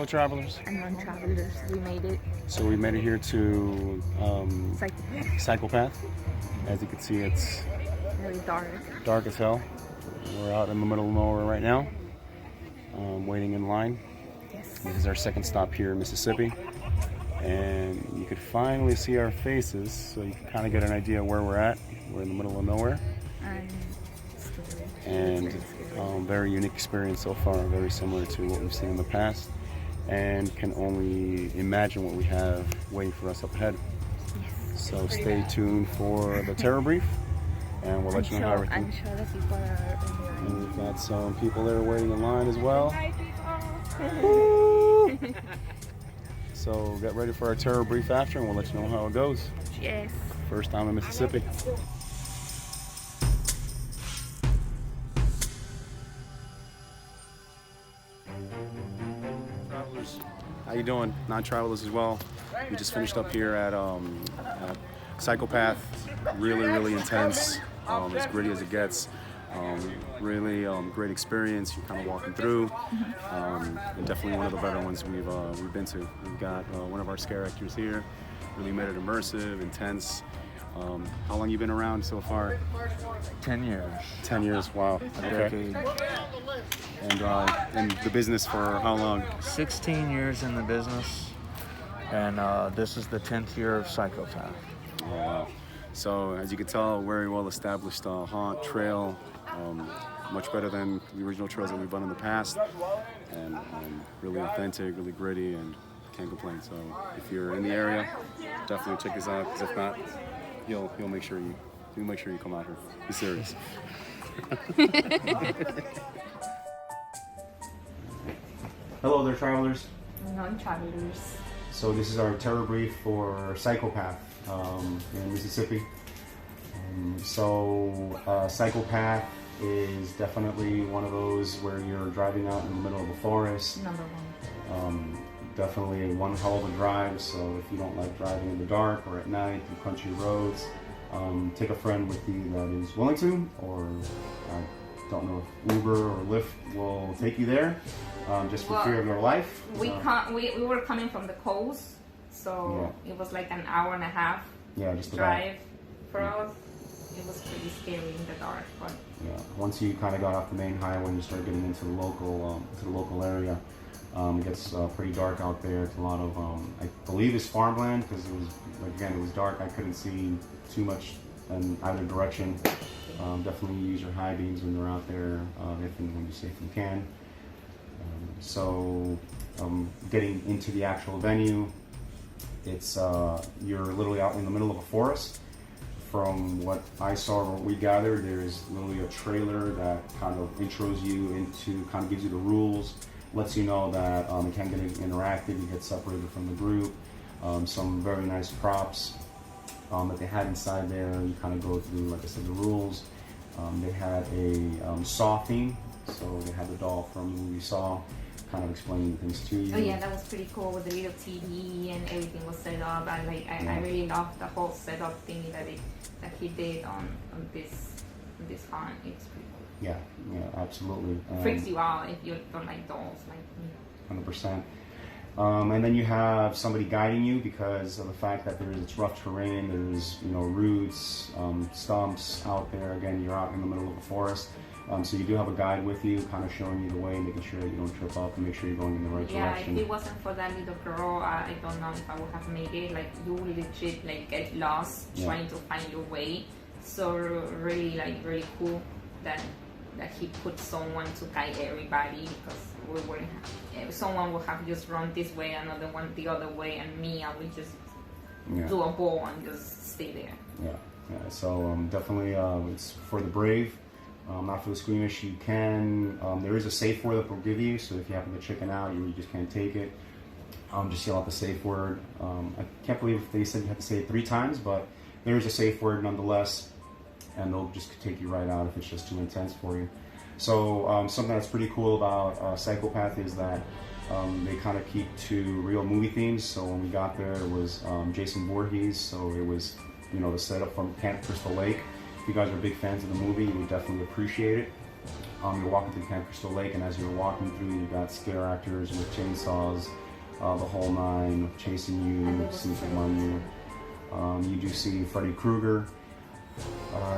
travelers and non-travelers. We made it. So we made it here to PSYCHO PATH. As you can see, it's Very dark as hell. We're out in the middle of nowhere right now, waiting in line. Yes. This is our second stop here in Mississippi, and you could finally see our faces, so you can kind of get an idea where we're at. We're in the middle of nowhere, and very unique experience so far, very similar to what we've seen in the past, and can only imagine what we have waiting for us up ahead. Yes. So stay tuned for the terror brief, and we'll let you know how everything. I'm sure that people are in And we've got some people there waiting in line as well. So get ready for our terror brief after, and we'll let you know how it goes. Yes. First time in Mississippi. Travelers, how you doing? Non-travelers as well. We just finished up here at PSYCHO PATH. Really intense. As gritty as it gets. Really great experience. You're kind of walking through. And definitely one of the better ones we've been to. We've got one of our scare actors here. Really made it immersive, intense. How long you been around so far? 10 years. 10 years. Wow. Okay. And the business for how long? 16 years in the business, and this is the 10th year of PSYCHO PATH. Oh, wow. So as you can tell, very well established haunt trail. Much better than the original trails that we've done in the past, and really authentic, really gritty, and can't complain. So if you're in the area, definitely check this out. Because if not, he'll make sure you come out here. Be serious. Hello there, travelers. Non-travelers. So this is our terror brief for PSYCHO PATH in Mississippi. PSYCHO PATH is definitely one of those where you're driving out in the middle of a forest. Number one. Definitely one hell of a drive, so if you don't like driving in the dark or at night through country roads, take a friend with you that is willing to, or I don't know if Uber or Lyft will take you there, just for fear of your life. We were coming from the coast, so it was like an hour and a half drive for us. It was pretty scary in the dark, but once you kind of got off the main highway and you start getting into the local area, it gets pretty dark out there. It's a lot of I believe it's farmland, because it was dark. I couldn't see too much in either direction. Definitely use your high beams when you're out there, if and when you safely can. Getting into the actual venue, it's you're literally out in the middle of a forest. From what I saw or what we gathered, there's literally a trailer that kind of intros you into, kind of gives you the rules, lets you know that it can't get interactive, you get separated from the group. Some very nice props that they had inside there. You kind of go through, like I said, the rules. They had a Saw theme, so they had the doll from the movie Saw, kind of explaining things to you. Oh yeah, that was pretty cool with the little TV and everything was set up. And I really loved the whole setup thing that he did on this haunt. It's pretty cool. Yeah, absolutely. Freaks you out if you don't like dolls like me. 100%. And then you have somebody guiding you because of the fact that it's rough terrain. There's roots, stumps out there. Again, you're out in the middle of a forest. So you do have a guide with you, kind of showing you the way, making sure that you don't trip up and make sure you're going in the right direction. Yeah, if it wasn't for that little girl, I don't know if I would have made it. Like, you will legit get lost trying to find your way. So really cool that he put someone to guide everybody, because someone would have just run this way, another one the other way, and me, I would just do a ball and just stay there. Yeah. So definitely, it's for the brave. Not for the squeamish. You can, there is a safe word that they'll give you, so if you happen to chicken out, you just can't take it. Just yell out the safe word. I can't believe they said you have to say it 3 times, but there is a safe word nonetheless, and they'll just take you right out if it's just too intense for you. So something that's pretty cool about PSYCHO PATH is that they kind of keep to real movie themes. So when we got there, it was Jason Voorhees, so it was the setup from Camp Crystal Lake. If you guys are big fans of the movie, you would definitely appreciate it. You're walking through Camp Crystal Lake, and as you're walking through, you've got scare actors with chainsaws, the whole nine, chasing you, sneaking on you. You do see Freddy Krueger.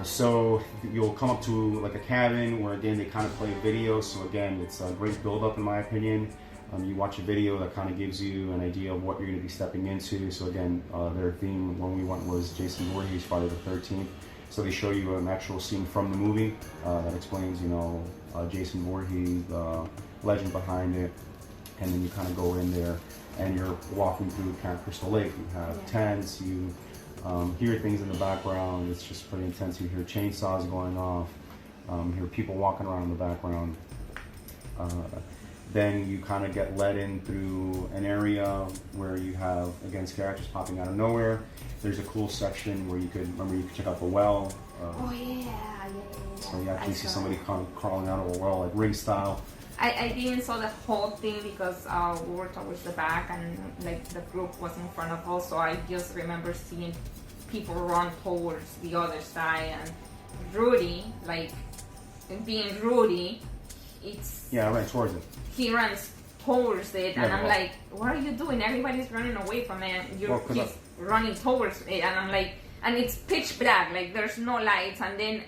So you'll come up to like a cabin where again they kind of play video. So again, it's a great build-up in my opinion. You watch a video that kind of gives you an idea of what you're going to be stepping into. So again, their theme when we went was Jason Voorhees, Friday the 13th. So they show you an actual scene from the movie that explains, you know, Jason Voorhees, the legend behind it, and then you kind of go in there and you're walking through Camp Crystal Lake. You have tents, you hear things in the background. It's just pretty intense. You hear chainsaws going off, hear people walking around in the background. Then you kind of get led in through an area where you have, again, scare actors popping out of nowhere. There's a cool section where you could check out the well. Oh yeah. So you actually see somebody crawling out of a well, like ring style. I didn't saw the whole thing because we were towards the back and like the group was in front of us. So I just remember seeing people run towards the other side, and Rudy, like being Rudy, I ran towards it. He runs towards it, and I'm like, what are you doing? Everybody's running away from it. He's running towards it, and I'm like, and it's pitch black, like there's no lights. And then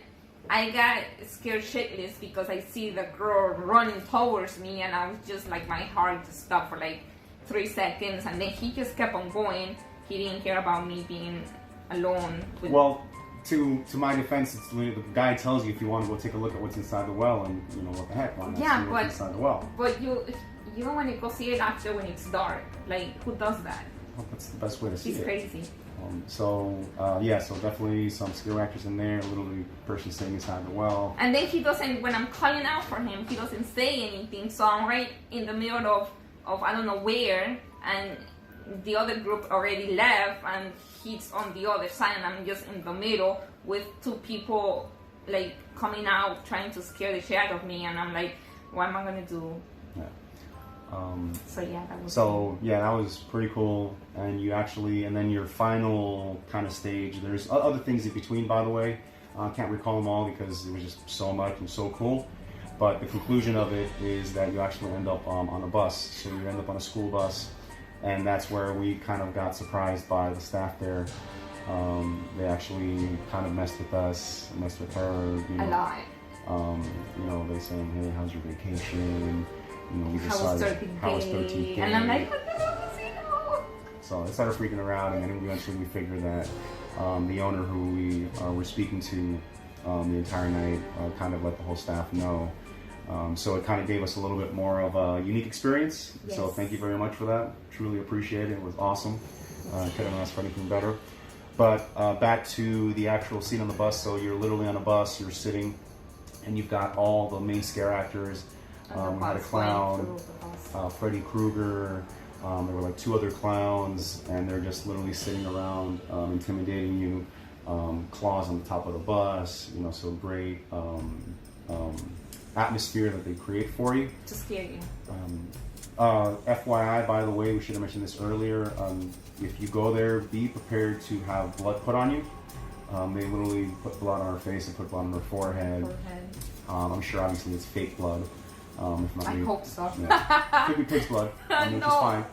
I got scared shitless because I see the girl running towards me, and I was just like, my heart just stopped for like 3 seconds, and then he just kept on going. He didn't care about me being alone. Well, to my defense, it's the guy tells you if you want to go take a look at what's inside the well, and you know what the heck, why not see what's inside the well? But you don't want to go see it after when it's dark. Like, who does that? Well, that's the best way to see it. It's crazy. So definitely some scare actors in there, literally person staying inside the well. And then he doesn't, when I'm calling out for him, he doesn't say anything. So I'm right in the middle of I don't know where, and the other group already left, and he's on the other side, and I'm just in the middle with 2 people like coming out trying to scare the shit out of me, and I'm like, what am I gonna do? Yeah. That was pretty cool. And then your final kind of stage, there's other things in between, by the way. I can't recall them all because it was just so much and so cool. But the conclusion of it is that you actually end up on a bus. So you end up on a school bus, and that's where we kind of got surprised by the staff there. They actually kind of messed with us, messed with her. You know, a lot. You know, they saying, hey, how's your vacation? You know, we How was 13th day? And I'm like, no. So they started freaking around, and then eventually we figured that the owner who we were speaking to the entire night kind of let the whole staff know. So it kind of gave us a little bit more of a unique experience. Yes. So thank you very much for that. Truly appreciate it. It was awesome. Couldn't ask for anything better. But back to the actual scene on the bus. So you're literally on a bus, you're sitting, and you've got all the main scare actors. We had a clown, Freddy Krueger. There were like 2 other clowns, and they're just literally sitting around, intimidating you. Claws on the top of the bus. You know, so great atmosphere that they create for you. To scare you. FYI, by the way, we should have mentioned this earlier. If you go there, be prepared to have blood put on you. They literally put blood on our face and put blood on our forehead. I'm sure obviously it's fake blood. If not, I hope so. Yeah. Could be pig's blood, which is fine.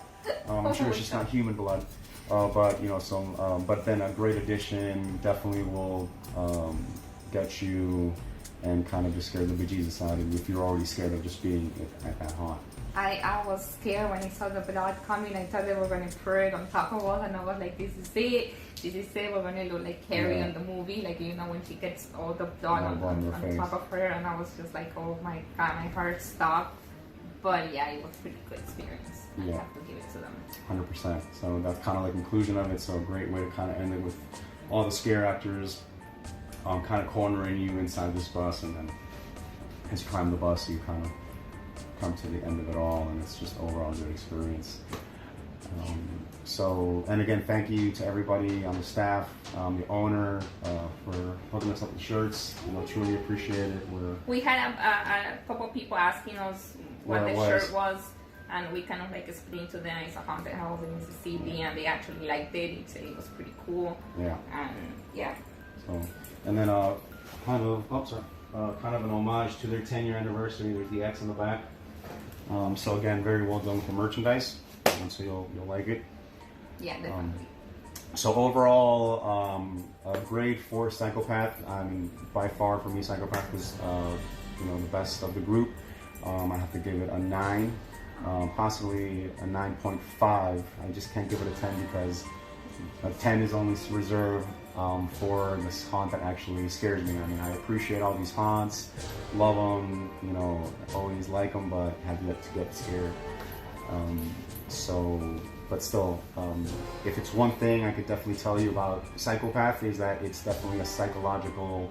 I'm sure it's just not human blood. But you know, but then a great addition definitely will get you and kind of just scare the bejesus out of you if you're already scared of just being at that haunt. I was scared when I saw the blood coming. I thought they were going to pour it on top of us, and I was like, this is it. We're going to look like Carrie in the movie, like, you know, when she gets all the blood on top of her, and I was just like, oh my god, my heart stopped. But yeah, it was a pretty good experience. I have to give it to them. 100%. So that's kind of the conclusion of it. So a great way to kind of end it with all the scare actors kind of cornering you inside this bus, and then as you climb the bus, you kind of come to the end of it all, and it's just overall a good experience. And again, thank you to everybody on the staff, the owner, for hooking us up with shirts. You know, truly appreciate it. We had a couple people asking us what the shirt was, and we kind of like explained to them it's a haunted house in Mississippi, and they actually liked it. They said it was pretty cool. Yeah. And yeah. So, and then kind of, kind of an homage to their 10-year anniversary. There's the X in the back. So again, very well done with the merchandise. So you'll like it. Yeah, definitely. So overall, a grade 4 Psychopath. I mean, by far for me, Psychopath was the best of the group. I have to give it a 9, possibly a 9.5. I just can't give it a 10 because a 10 is only reserved for this haunt that actually scares me. I mean, I appreciate all these haunts, love them, always like them, but have yet to get scared. But still, if it's one thing I could definitely tell you about Psychopath is that it's definitely a psychological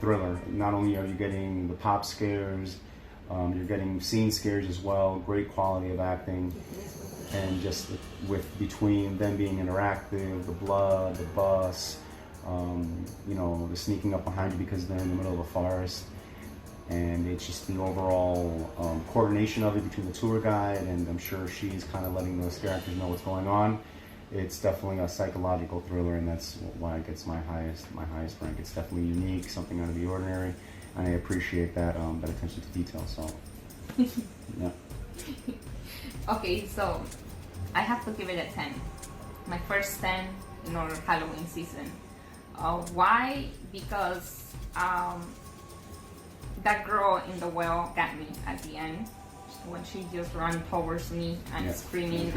thriller. Not only are you getting the pop scares, you're getting scene scares as well, great quality of acting, and just between them being interactive, the blood, the bus, the sneaking up behind you because they're in the middle of a forest. And it's just the overall coordination of it between the tour guide, and I'm sure she's kind of letting those characters know what's going on. It's definitely a psychological thriller, and that's why it gets my highest rank. It's definitely unique, something out of the ordinary, and I appreciate that attention to detail. So, yeah. Okay, so I have to give it a 10. My first 10 in our Halloween season. Why? Because that girl in the well got me at the end when she just ran towards me and screaming.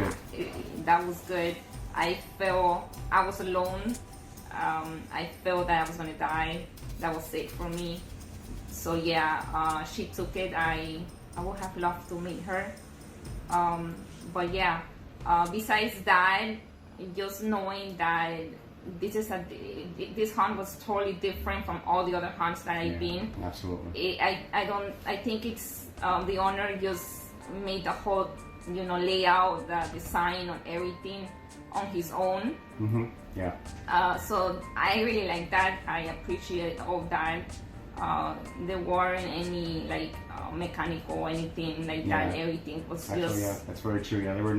That was good. I felt I was alone. I felt that I was gonna die. That was it for me. So yeah, she took it. I would have loved to meet her. But yeah, besides that, just knowing that this hunt was totally different from all the other hunts that I've been. Absolutely. I think it's the owner just made the whole layout, the design on everything on his own. Mm-hmm. Yeah. So I really like that. I appreciate all that. There weren't any mechanical or anything like that. Everything was just. Yeah, that's very true. Yeah, there were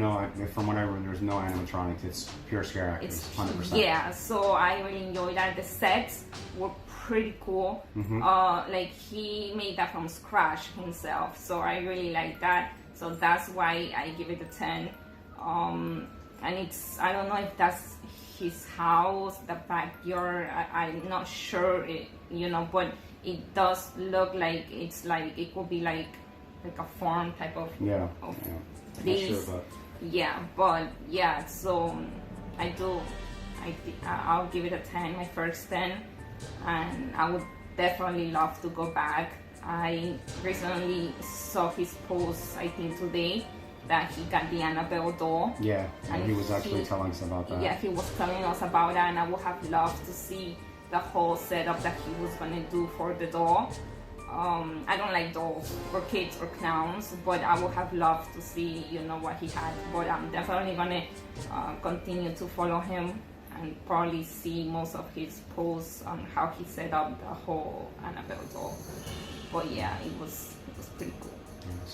from what I remember, there was no animatronics. It's pure scare actors, 100%. Yeah, so I really enjoyed that. The sets were pretty cool. Mm-hmm. He made that from scratch himself, so I really like that. So that's why I give it a 10. And I don't know if that's his house, the backyard. I'm not sure, but it does look like it could be like a farm type of place. Sure, but so I'll give it a 10, my first 10, and I would definitely love to go back. I recently saw his post, I think today, that he got the Annabelle doll. Yeah, and he was actually telling us about that. Yeah, he was telling us about that, and I would have loved to see the whole setup that he was gonna do for the doll. I don't like dolls or kids or clowns, but I would have loved to see, what he had. But I'm definitely gonna continue to follow him and probably see most of his posts on how he set up the whole Annabelle doll. But yeah, it was pretty cool. Yeah,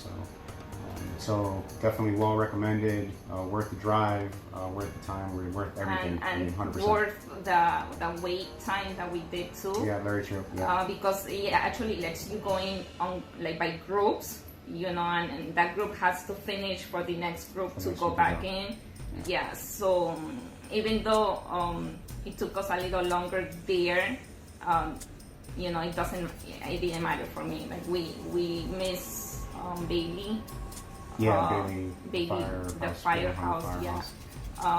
so definitely well recommended, worth the drive, worth the time, worth everything. And 100%. worth the wait time that we did too. Yeah, very true. Yeah. Because it actually lets you go in on by groups, and that group has to finish for the next group to go back in. Yeah. So even though it took us a little longer there, it didn't matter for me. Like we miss Bailey. Bailey, the firehouse. Yeah.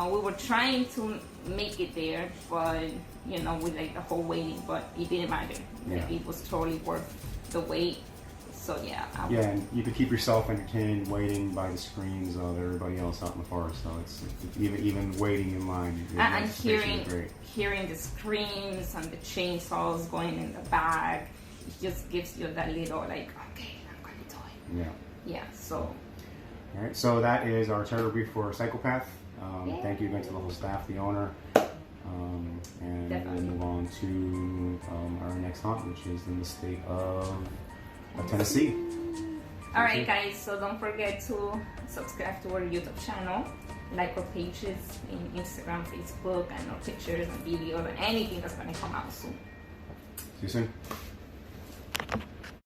We were trying to make it there, but with the whole waiting, but it didn't matter. It was totally worth the wait. So yeah. And you could keep yourself entertained waiting by the screens of everybody else out in the forest. So it's even waiting in line. And hearing the screams and the chainsaws going in the back, it just gives you that little okay, I'm gonna do it. Yeah. So. All right, so that is our terror brief for Psychopath. Thank you again to the whole staff, the owner, and we'll move on to our next haunt, which is in the state of Tennessee. All right, guys. So don't forget to subscribe to our YouTube channel, like our pages in Instagram, Facebook, and our pictures and videos and anything that's going to come out soon. See you soon.